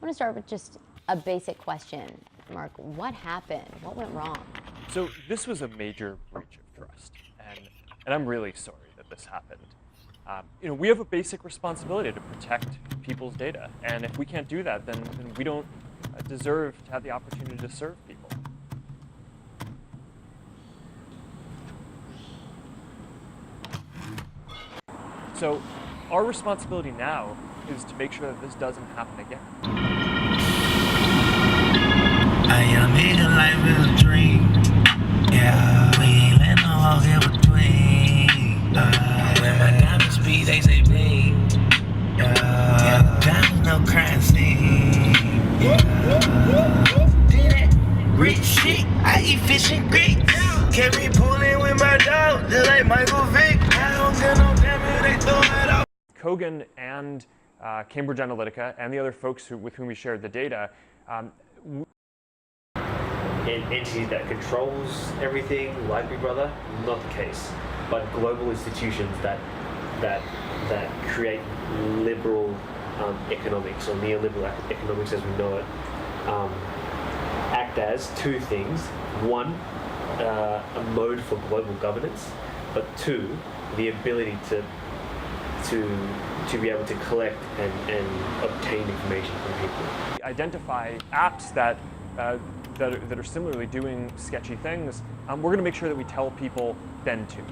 want to start with just a basic question. Mark, what happened? What went wrong? So this was a major breach of trust, and I'm really sorry that this happened. We have a basic responsibility to protect people's data, and if we can't do that, then we don't deserve to have the opportunity to serve people. So our responsibility now is to make sure that this doesn't happen again. I am living life as a dream. Yeah, we ain't let no walk in between. When my diamonds speed, they say bleed. Yeah, diamonds no crime scene. Did that rich shit, I eat fish and grits. Kept me pulling with my dog, just like Michael Vick. I don't get no damage, they throw it out. Kogan and Cambridge Analytica and the other folks with whom we shared the data. An entity that controls everything, like Big Brother, not the case. But global institutions that create liberal economics, or neoliberal economics as we know it, act as two things. One, a mode for global governance, but two, the ability to be able to collect and obtain information from people. Identify apps that are similarly doing sketchy things. We're going to make sure that we tell people then too.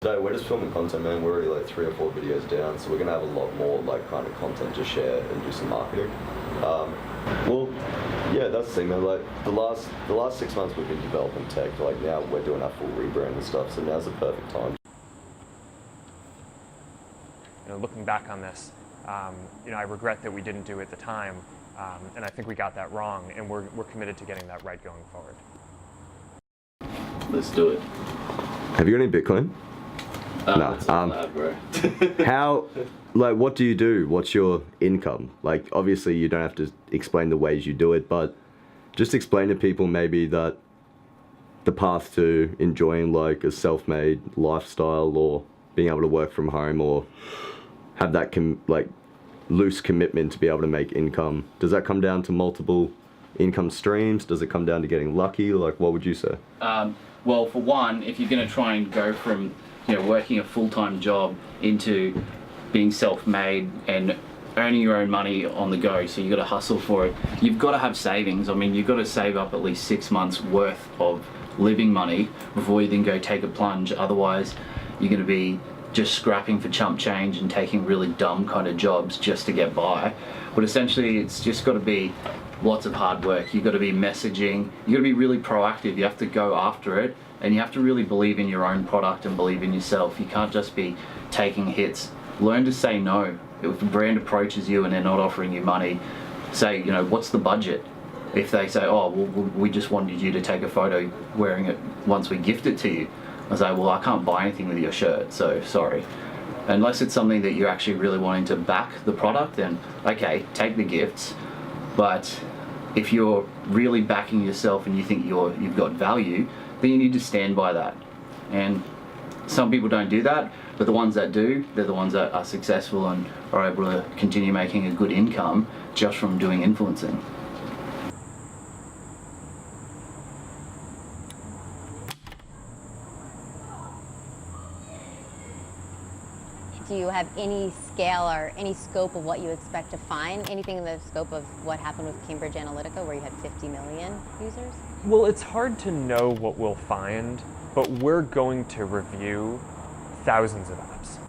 So we're just filming content, man. We're already like 3 or 4 videos down, so we're going to have a lot more like kind of content to share and do some marketing. Well, yeah, that's the thing, man. Like the last 6 months we've been developing tech. Like now we're doing our full rebrand and stuff, so now's the perfect time. Looking back on this, I regret that we didn't do it at the time, and I think we got that wrong, and we're committed to getting that right going forward. Let's do it. Have you got any Bitcoin? No. It's not loud, bro. How, like, what do you do? What's your income? Like, obviously you don't have to explain the ways you do it, but just explain to people maybe that the path to enjoying like a self-made lifestyle, or being able to work from home, or have that loose commitment to be able to make income. Does that come down to multiple income streams? Does it come down to getting lucky? Like, what would you say? Well, for one, if you're going to try and go from working a full-time job into being self-made and earning your own money on the go, so you've got to hustle for it. You've got to have savings. I mean, you've got to save up at least 6 months worth of living money before you then go take a plunge. Otherwise, you're going to be just scrapping for chump change and taking really dumb kind of jobs just to get by. But essentially, it's just got to be lots of hard work. You've got to be messaging. You've got to be really proactive. You have to go after it, and you have to really believe in your own product and believe in yourself. You can't just be taking hits. Learn to say no. If a brand approaches you and they're not offering you money, say, what's the budget? If they say, oh, well, we just wanted you to take a photo wearing it once we gift it to you, I say, well, I can't buy anything with your shirt, so sorry. Unless it's something that you're actually really wanting to back the product, then okay, take the gifts. But if you're really backing yourself and you think you've got value, then you need to stand by that. And some people don't do that, but the ones that do, they're the ones that are successful and are able to continue making a good income just from doing influencing. Do you have any scale or any scope of what you expect to find? Anything in the scope of what happened with Cambridge Analytica, where you had 50 million users? Well, it's hard to know what we'll find, but we're going to review thousands of apps.